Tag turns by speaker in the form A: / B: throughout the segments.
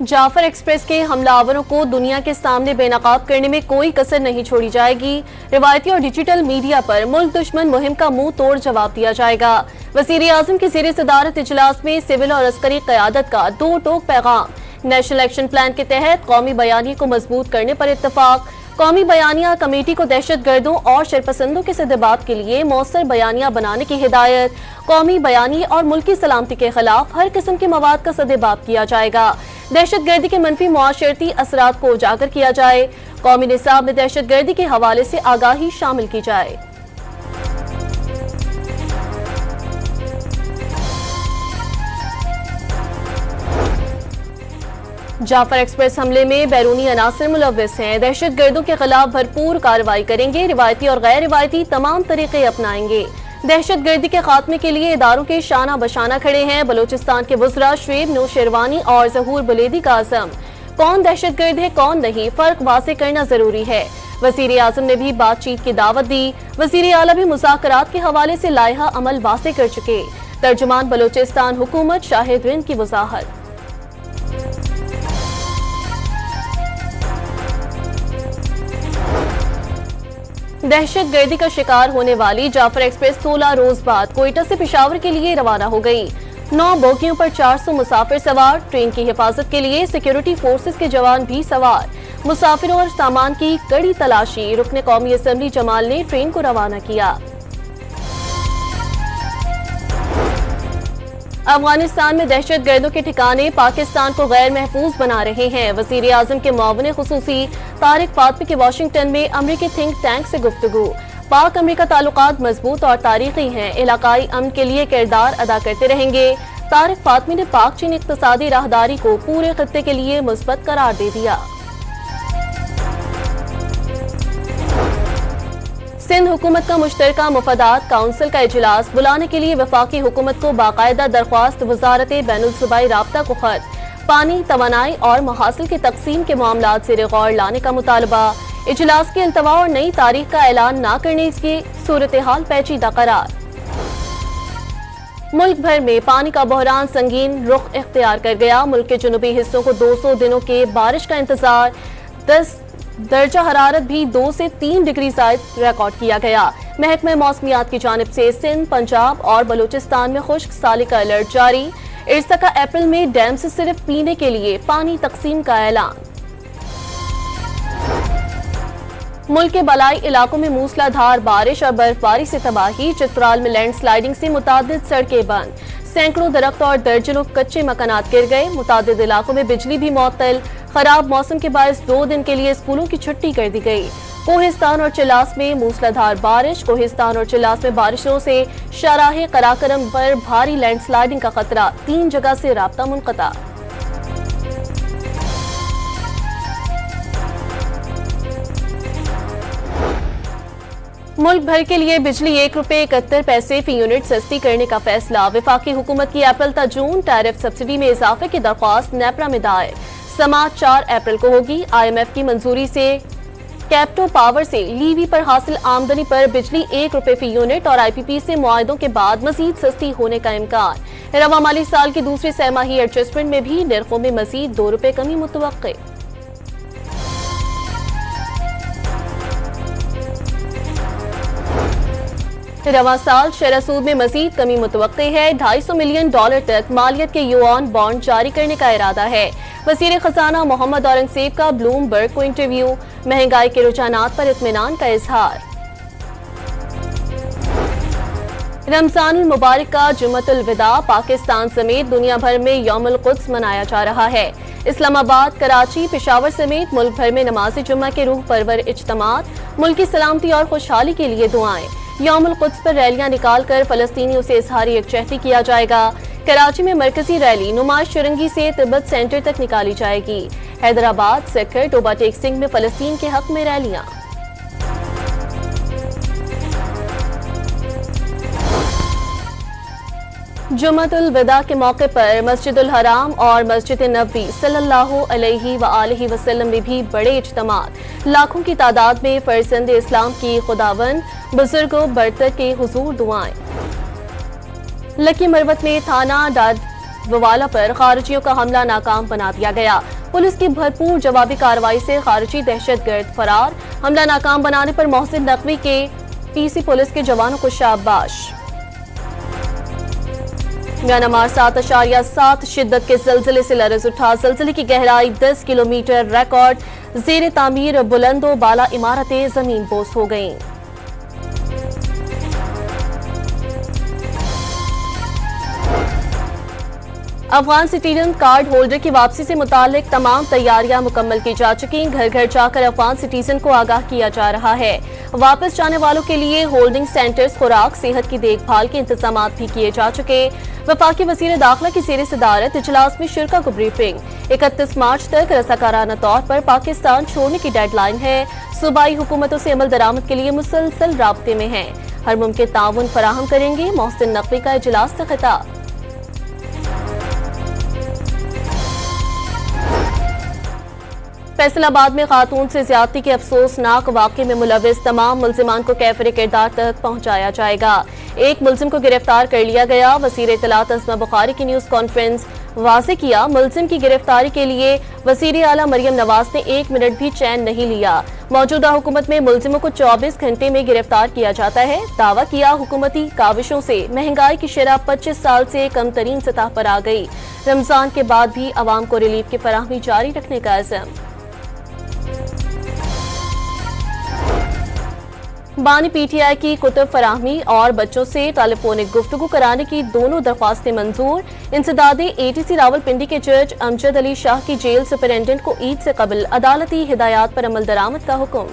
A: Jafar express के हमलावरों को दुनिया के सामने बेनकाब करने में कोई कसर नहीं छोड़ी जाएगी। रिवायती और डिजिटल मीडिया पर मुल्क दुश्मन मुहिम का मुंह तोड़ जवाब दिया जाएगा। वज़ीर आज़म की ज़ेर सदारत इजलास में सिविल और अस्करी क़यादत का दो टोक पैगाम। नेशनल एक्शन प्लान के तहत कौमी बयानिया को मजबूत करने पर इत्तफाक। कौमी बयानिया कमेटी को दहशतगर्दों और शरपसंदों के सद्देबात के लिए मौसर बयानिया बनाने की हिदायत। कौमी बयानिया और मुल्की सलामती के खिलाफ हर किस्म के मवाद का सद्देबात किया जाएगा। दहशतगर्दी के मनफी मुआशरती असरात को उजागर किया जाए। कौमी निसाब में दहशतगर्दी के हवाले से आगाही शामिल की जाए। जाफर एक्सप्रेस हमले में बैरूनी अनासर मुलव्विस हैं। दहशतगर्दों के खिलाफ भरपूर कार्रवाई करेंगे। रिवायती और गैर रिवायती तमाम तरीके अपनाएंगे। दहशतगर्दी के खात्मे के लिए इदारों के शाना बशाना खड़े हैं। बलोचिस्तान के वज़रा शुएब नौशेरवानी और ज़हूर बुलेदी का आज़म। कौन दहशतगर्द है कौन नहीं, फर्क वाज़ेह करना जरूरी है। वज़ीर आज़म ने भी बातचीत की दावत दी। वज़ीर आला भी मुज़ाकरात के हवाले से लायहा अमल वाज़ेह कर चुके। तर्जुमान बलोचिस्तान हुकूमत शाहिद रिंद की वज़ाहत। दहशतगर्दी का शिकार होने वाली जाफर एक्सप्रेस 16 रोज बाद कोयटा से पेशावर के लिए रवाना हो गई। 9 बोगियों पर 400 मुसाफिर सवार। ट्रेन की हिफाजत के लिए सिक्योरिटी फोर्सेस के जवान भी सवार। मुसाफिरों और सामान की कड़ी तलाशी। रुकने कौमी असम्बली जमाल ने ट्रेन को रवाना किया। अफगानिस्तान में दहशतगर्दों के ठिकाने पाकिस्तान को गैर महफूज बना रहे हैं। वज़ीर आज़म के मुआविन खुसूसी तारिक फातमी के वाशिंगटन में अमरीकी थिंक टैंक से गुफ्तगू। पाक अमरीका ताल्लुकात मजबूत और तारीखी हैं। इलाकाई अमन के लिए किरदार अदा करते रहेंगे। तारिक फातमी ने पाक चीन इक़्तिसादी राहदारी को पूरे खत्ते के लिए मुस्बत करार दे दिया। सिंध हुकूमत का मुश्तरका मुफादात काउंसिल का इजलास बुलाने के लिए वफाकी हुकूमत को बाकायदा दरख्वास्त। वजारत बैनुल-सूबाई राब्ता को खत। पानी, तवानाई और महासिल के तकसीम के मामलात से गौर लाने का मुतालबा। इजलास के अल्तवा और नई तारीख का ऐलान न करने की सूरत हाल पेचीदा करार। मुल्क भर में पानी का बहरान संगीन रुख इख्तियार कर गया। मुल्क के जुनूबी हिस्सों को 200 दिनों के बारिश का इंतजार। 10 दर्जा हरारत भी 2 से 3 डिग्री ज़ायद रिकॉर्ड किया गया। महकमा मौसमियात की जानिब से सिंध, पंजाब और बलूचिस्तान में खुश्क साली का अलर्ट जारी। इर्सा का अप्रैल में डैम से सिर्फ पीने के लिए पानी तकसीम का ऐलान। मुल्क के बलाई इलाकों में मूसलाधार बारिश और बर्फबारी से तबाही। चित्राल में लैंडस्लाइडिंग से मुतादिद सड़कें बंद। सैकड़ों दरख्त और दर्जनों कच्चे मकानात गिर गए। मुतादिद इलाकों में बिजली भी मुअत्तल। खराब मौसम के बायस 2 दिन के लिए स्कूलों की छुट्टी कर दी गई। कोहिस्तान और चिलास में मूसलाधार बारिश। कोहिस्तान और चिलास में बारिशों से शाराह कराकरम पर भारी लैंडस्लाइडिंग का खतरा। 3 जगह से राब्ता मुनक़ता। मुल्क भर के लिए बिजली ₹1.71 फी यूनिट सस्ती करने का फैसला। वफाकी हुकूमत की अप्रैल ता जून टैरिफ सब्सिडी में इजाफे की दरख्वास्त नेपरा में दायर। समाअत 4 अप्रैल को होगी। IMF की मंजूरी से कैप्टो पावर से लीवी पर हासिल आमदनी पर बिजली ₹1 फी यूनिट और IPP से मुआहदों के बाद मजीद सस्ती होने का इम्कान। रवा माली साल की दूसरी सहमाही एडजस्टमेंट में भी निर्खों में मजीद ₹2 कमी मुतवक्के। रवा साल शरह सूद में मजीद कमी मुतवक्के है। $250 मिलियन तक मालियत के युआन बॉन्ड जारी करने का इरादा है। वज़ीर खजाना मोहम्मद औरंगजेब का ब्लूमबर्ग को इंटरव्यू। महंगाई के रुझानात पर इत्मीनान का इजहार। रमजानुल मुबारक का जुम्मतुल विदा। पाकिस्तान समेत दुनिया भर में यौमुल कुद्स मनाया जा रहा है। इस्लामाबाद, कराची, पेशावर समेत मुल्क भर में नमाज जुम्मा के रूह परवर इज्तिमात। मुल्क की सलामती और खुशहाली के लिए दुआएं। यौमुल कुद्स पर रैलियां निकालकर फलस्तीनियों से इजहारी यकजहती किया जाएगा। कराची में मरकजी रैली नुमाइश चुरंगी से तिब्बत सेंटर तक निकाली जाएगी। हैदराबाद, सिकर, टोबा टेक सिंह में फलस्तीन के हक में रैलियां। जुम्मतुल विदा के मौके पर मस्जिदुल हराम और मस्जिद नबवी सल्लल्लाहु अलैहि व आलिहि वसल्लम में भी बड़े इज्तिमात। लाखों की तादाद में फरजंद इस्लाम की खुदावंद बुजुर्गों बरतर के हुजूर दुआएं। लकी मरवत में थाना हिजबुल्लाह पर खारिजियों का हमला नाकाम बना दिया गया। पुलिस की भरपूर जवाबी कार्रवाई से खारिजी दहशतगर्द फरार। हमला नाकाम बनाने पर मोहसिन नकवी के पीसी पुलिस के जवानों को शाबाश। म्यांमार 7.7 शिद्दत के ज़लज़ले से लरज़ उठा। ज़लज़ले की गहराई 10 किलोमीटर, रिकॉर्ड ज़ेर तामीर बुलंदो बाला इमारतें जमीन बोस हो गईं। अफगान सिटीजन कार्ड होल्डर की वापसी से मुतालिक तमाम तैयारियां मुकम्मल की जा चुकी। घर घर जाकर अफगान सिटीजन को आगाह किया जा रहा है। वापस जाने वालों के लिए होल्डिंग सेंटर्स, खुराक, सेहत की देखभाल के इंतजाम भी किए जा चुके। वफाकी वज़ीर दाखिला की ज़ेर सदारत इजलास में शिरका को ब्रीफिंग। 31 मार्च तक रसाकाराना तौर पर पाकिस्तान छोड़ने की डेडलाइन है। सूबाई हुकूमतों से अमल दरामद के लिए मुसलसल राब्ते में हैं। हर मुमकिन ताउन फराहम करेंगे। मोहसिन नकवी का इजलास से खिताब। फैसलाबाद में खातून से ज्यादती के अफसोसनाक वाक़े में मुलविस तमाम मुल्जिमान को कैफरे किरदार तक पहुंचाया जाएगा। एक मुल्जिम को गिरफ्तार कर लिया गया। वज़ीर इत्तलात अज़मा बुखारी की न्यूज़ कॉन्फ्रेंस वाज़े किया। मुल्जिम की गिरफ्तारी के लिए वज़ीर आला मरियम नवाज ने 1 मिनट भी चैन नहीं लिया। मौजूदा हुकूमत में मुल्जिमों को 24 घंटे में गिरफ्तार किया जाता है। दावा किया हुकूमती काविशों से महंगाई की शरह 25 साल से कम तरीन सतह पर आ गई। रमजान के बाद भी अवाम को रिलीफ की फराहमी जारी रखने का अज़म। बानी पीटीआई की कुतुब फराहमी और बच्चों से टेलीफोनिक गुफ्तगू कराने की दोनों दरख्वास्तें मंजूर। इंसदादे एटीसी रावलपिंडी के जज अमजद अली शाह की जेल सुपरिटेंडेंट को ईद से कबल अदालती हिदायत पर अमल दरामद का हुक्म।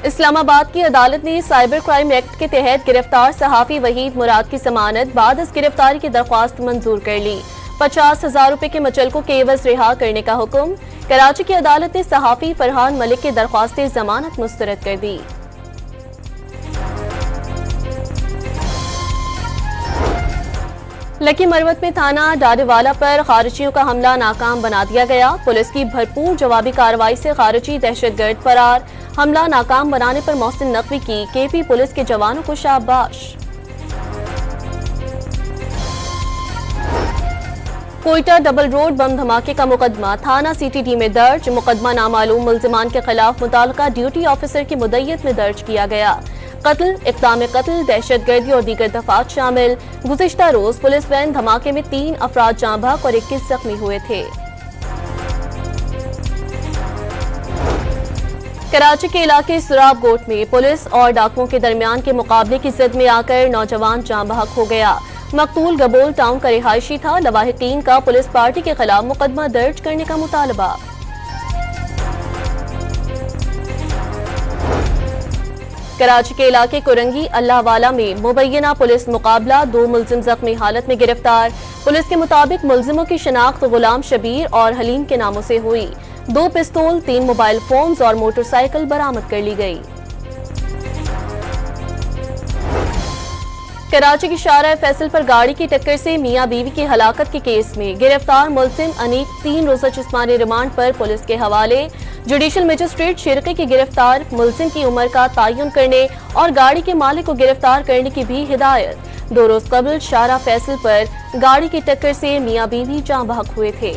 A: इस्लामाबाद की अदालत ने साइबर क्राइम एक्ट के तहत गिरफ्तार सहाफी वहीद मुराद की जमानत बाद इस गिरफ्तारी की दरख्वास्त मंजूर कर ली। 50,000 रुपए के मुचलकों के एवज रिहा करने का हुक्म। कराची की अदालत ने सहाफी फरहान मलिक की दरख्वास्त जमानत मुस्तरद कर दी। लकी मरवत में थाना डाडेवाला पर खारिजियों का हमला नाकाम बना दिया गया। पुलिस की भरपूर जवाबी कार्रवाई से खारिजी दहशतगर्द फरार। हमला नाकाम बनाने पर मोहसिन नकवी की केपी पुलिस के जवानों को शाबाश। कोयटा डबल रोड बम धमाके का मुकदमा थाना सीटीडी में दर्ज। मुकदमा नामालूम मुल्जिमान के खिलाफ मुताल्लिका ड्यूटी ऑफिसर की मुद्दईयत में दर्ज किया गया। कत्ल, इक़दाम कत्ल, दहशतगर्दी और दीगर दफात शामिल। गुज़िश्ता रोज पुलिस वैन धमाके में 3 अफराद जाँ बहक और 21 जख्मी हुए थे। कराची के इलाके सुराब गोट में पुलिस और डाकुओं के दरमियान के मुकाबले की जिद में आकर नौजवान जाँ बहक हो गया। मकतूल गबोल टाउन का रिहायशी था। लवाहिकीन का पुलिस पार्टी के खिलाफ मुकदमा दर्ज करने का मुतालबा। कराची के इलाके कुरंगी अल्लाहवाला में मुबैना पुलिस मुकाबला। 2 मुल्जिम जख्मी हालत में गिरफ्तार। पुलिस के मुताबिक मुल्जिमों की शनाख्त गुलाम शबीर और हलीम के नामों से हुई। 2 पिस्तौल, 3 मोबाइल फोन्स और मोटरसाइकिल बरामद कर ली गई। कराची की शारा फैसल पर गाड़ी की टक्कर से मियां बीवी की हलाकत के केस में गिरफ्तार मुल्जिम अनीक 3 रोजा जिस्मानी रिमांड पर पुलिस के हवाले। जुडिशल मजिस्ट्रेट शिरके की गिरफ्तार मुल्जिम की उम्र का तयन करने और गाड़ी के मालिक को गिरफ्तार करने की भी हिदायत। 2 रोज कबल शारा फैसल पर गाड़ी की टक्कर से मियां बीवी जाँ बहक हुए थे।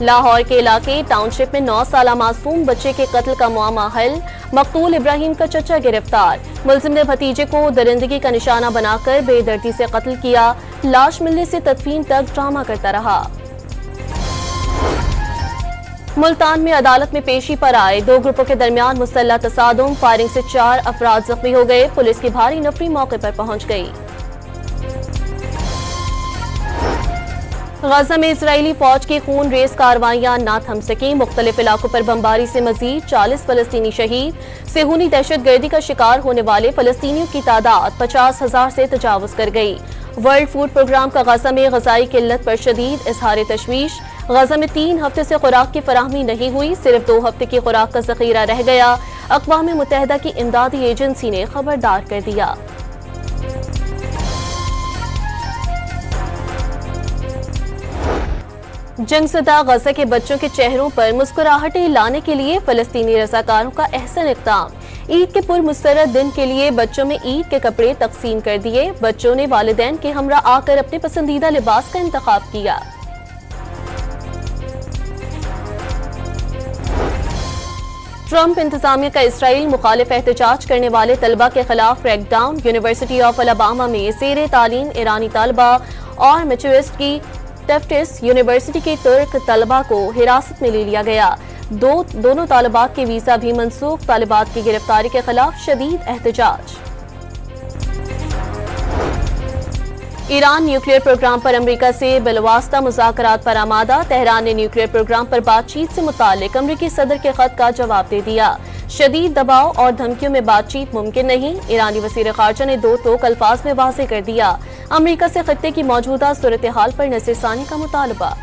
A: लाहौर के इलाके टाउनशिप में 9 साला मासूम बच्चे के कत्ल का मुआमा हल। मकतूल इब्राहिम का चचा गिरफ्तार। मुल्जिम ने भतीजे को दरिंदगी का निशाना बनाकर बेदर्दी से कत्ल किया। लाश मिलने से तदफीन तक ड्रामा करता रहा। मुल्तान में अदालत में पेशी पर आए 2 ग्रुपों के दरमियान मुसल्लह तसादुम। फायरिंग से 4 अफराद जख्मी हो गए। पुलिस की भारी नफरी मौके पर पहुंच गई। गजा में इजरायली फौज की खून रेस कार्रवाइयां ना थम सकी। मुख्तलिफ इलाकों पर बमबारी से मजीद 40 फलस्तीनी शहीद। सेहूनी दहशतगर्दी का शिकार होने वाले फलस्तीनियों की तादाद 50,000 से तजावुज कर गई। वर्ल्ड फूड प्रोग्राम का गजा में गजाई किल्लत पर शदीद इजहार तशवीश। गजा में 3 हफ्ते से खुराक की फराहमी नहीं हुई। सिर्फ 2 हफ्ते की खुराक का जखीरा रह गया। अक़वाम मुत्तहिदा की इमदादी एजेंसी ने खबरदार कर दिया। जंगज़दा गजा के बच्चों के चेहरों पर मुस्कुराहटें लाने के लिए फलस्तीनी रज़ाकारों का अहसन इक़दाम। ईद के पुरमसरत दिन के लिए बच्चों में ईद के कपड़े तकसीम कर दिए। बच्चों ने वालिदैन के हमरा आकर अपने पसंदीदा लिबास का इंतखाब किया। ट्रंप इंतजामिया का इसराइल मुखालिफ एहतजाज करने वाले तलबा के खिलाफ क्रैकडाउन। यूनिवर्सिटी ऑफ अलाबामा में ज़ेर तालीम ईरानी तलबा और मैसूसेट्स की टफ्ट्स यूनिवर्सिटी के तुर्क तलबा को हिरासत में ले लिया गया। दोनों तालिबात के वीजा भी मनसूख। तालिबात की गिरफ्तारी के खिलाफ शदीद एहतजाज। ईरान न्यूक्लियर प्रोग्राम पर अमरीका से बिलवास्ता मुज़ाकरात पर आमादा। तेहरान ने न्यूक्लियर प्रोग्राम पर बातचीत से मुताल्लिक अमरीकी सदर के खत का जवाब दे दिया। शदीद दबाव और धमकियों में बातचीत मुमकिन नहीं। ईरानी वज़ीर ख़ारजा ने दो टोक अल्फाज में वाज़ेह कर दिया। अमरीका से खत्ते की मौजूदा सूरत हाल पर नज़रसानी का मुतालबा।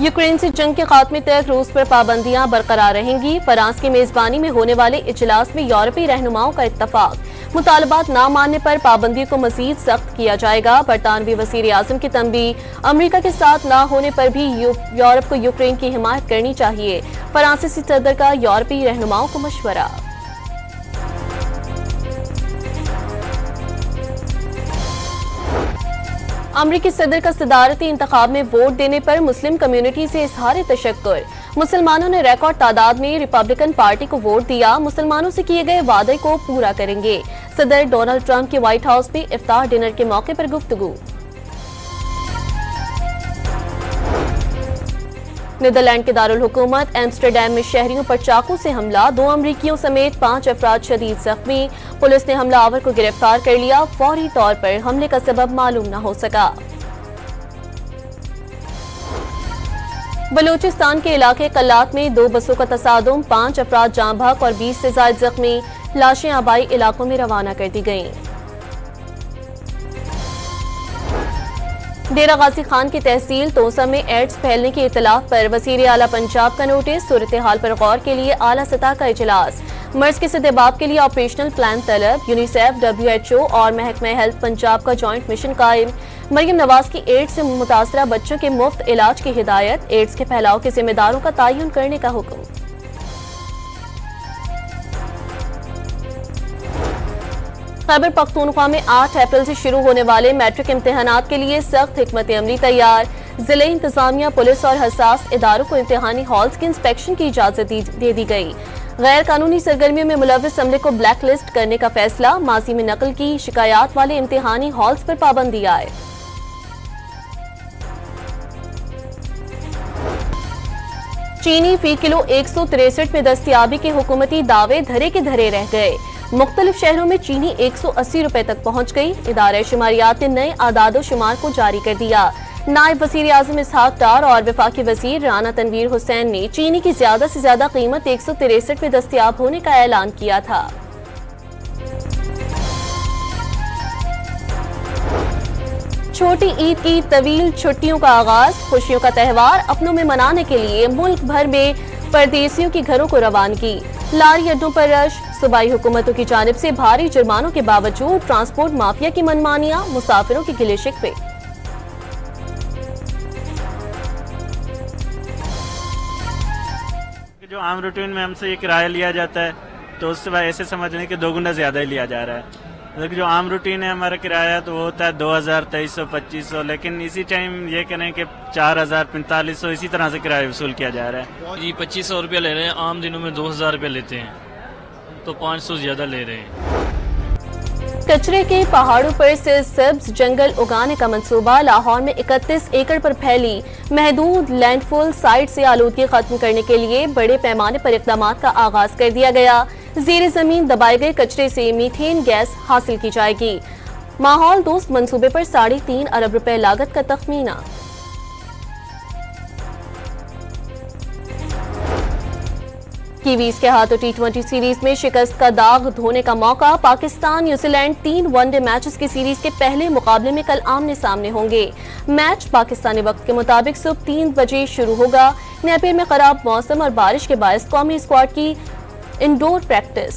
A: यूक्रेन से जंग के खात्मे तक रूस पर पाबंदियां बरकरार रहेंगी। फ्रांस की मेजबानी में होने वाले इजलास में यूरोपीय रहनुमाओं का इत्तफाक। मुतालबात न मानने पर पाबंदियों को मजीद सख्त किया जाएगा। बरतानवी वज़ीर आज़म की तंबीह। अमरीका के साथ न होने पर भी यूरोप को यूक्रेन की हिमायत करनी चाहिए। फ्रांसीसी सदर का यूरोपीय रहनुमाओं को मशवरा। अमरीकी सदर का सदारती इंतखाब में वोट देने पर मुस्लिम कम्युनिटी से इजहार तशक्कुर। मुसलमानों ने रिकॉर्ड तादाद में रिपब्लिकन पार्टी को वोट दिया। मुसलमानों से किए गए वादे को पूरा करेंगे। सदर डोनाल्ड ट्रंप के व्हाइट हाउस में इफ्तार डिनर के मौके पर गुफ्तगू। नीदरलैंड के दारुल हुकूमत एम्स्टरडैम में शहरियों पर चाकू से हमला। 2 अमरीकियों समेत 5 अफराद शदीद जख्मी। पुलिस ने हमलावर को गिरफ्तार कर लिया। फौरी तौर पर हमले का सबब मालूम न हो सका। बलूचिस्तान के इलाके कल्लात में 2 बसों का तसादुम। 5 अफराद जाँ बहक और 20 से ज्यादा जख्मी। लाशें आबाई इलाकों में रवाना कर दी गईं। डेरा गाजी खान की तहसील तोसा में एड्स फैलने की इतलात पर वज़ीर आला पंजाब का नोटिस। सूरत हाल पर गौर के लिए आला सतह का इजलास। मर्ज के सद्देबाब के लिए ऑपरेशनल प्लान तलब। यूनिसेफ, WHO और महकमा हेल्थ पंजाब का जॉइंट मिशन कायम। मरियम नवाज की एड्स से मुतासरा बच्चों के मुफ्त इलाज की हिदायत। एड्स के फैलाव के जिम्मेदारों का तयन करने का हुक्म। खैबर पख्तूनख्वा में 8 अप्रैल से शुरू होने वाले मैट्रिक इम्तिहानात के लिए सख्त हिकमत अमली तैयार। जिले इंतजामिया, पुलिस और हसास इदारों को इम्तिहानी हॉल्स की इंस्पेक्शन की इजाजत दे दी गई। गैर कानूनी सरगर्मियों में मुलव्विस अमले को ब्लैक लिस्ट करने का फैसला। माजी में नकल की शिकायत वाले इम्तिहानी हॉल्स पर पाबंदी आए। चीनी फी किलो 163 में दस्तयाबी के हुकूमती दावे धरे के धरे रह गए। मुख्तलिफ शहरों में चीनी 180 रुपए तक पहुंच गई। इदारे शुमारियात ने नए आदादो शुमार को जारी कर दिया। नायब वज़ीर आज़म इसहाक डार और वफाकी वज़ीर राना तनवीर हुसैन ने चीनी की ज्यादा से ज्यादा कीमत 163 में दस्तयाब होने का ऐलान किया था। छोटी ईद की तवील छुट्टियों का आगाज। खुशियों का त्यौहार अपनों में मनाने के लिए मुल्क भर में परदेसियों की घरों को रवानगी। लारी अड्डों पर रश। सूबाई हुकूमतों की जानिब से भारी जुर्मानों के बावजूद ट्रांसपोर्ट माफिया की मनमानियां। मुसाफिरों की गिले शिकवे।
B: जो आम रूटीन में हमसे ये किराया लिया जाता है तो उससे ऐसे समझ लें कि 2 गुना ज्यादा ही लिया जा रहा है। मतलब जो आम रूटीन है हमारा किराया तो वो होता है 2000, 2300, 2500, लेकिन इसी टाइम ये करें कि 4000, 4500 इसी तरह से किराया वसूल किया जा रहा है।
C: जी 2500 रुपया ले रहे हैं। आम दिनों में 2000 रुपया लेते हैं तो 500 ज्यादा ले रहे हैं।
A: कचरे के पहाड़ों पर से सब्ज जंगल उगाने का मंसूबा। लाहौर में 31 एकड़ पर फैली महदूद लैंडफॉल साइट से आलूदगी खत्म करने के लिए बड़े पैमाने पर इक़दाम का आगाज कर दिया गया। ज़ेरे जमीन दबाए गए कचरे से मीथेन गैस हासिल की जाएगी। माहौल दोस्त मंसूबे पर 3.5 अरब रुपए लागत का तखमीना। कीवीज के हाथों T20 सीरीज में शिकस्त का दाग धोने का मौका। पाकिस्तान न्यूजीलैंड 3 वनडे मैचेस की सीरीज के पहले मुकाबले में कल आमने सामने होंगे। मैच पाकिस्तानी वक्त के मुताबिक सुबह 3 बजे शुरू होगा। नेपियर में खराब मौसम और बारिश के बायस कौमी स्क्वाड की इंडोर प्रैक्टिस।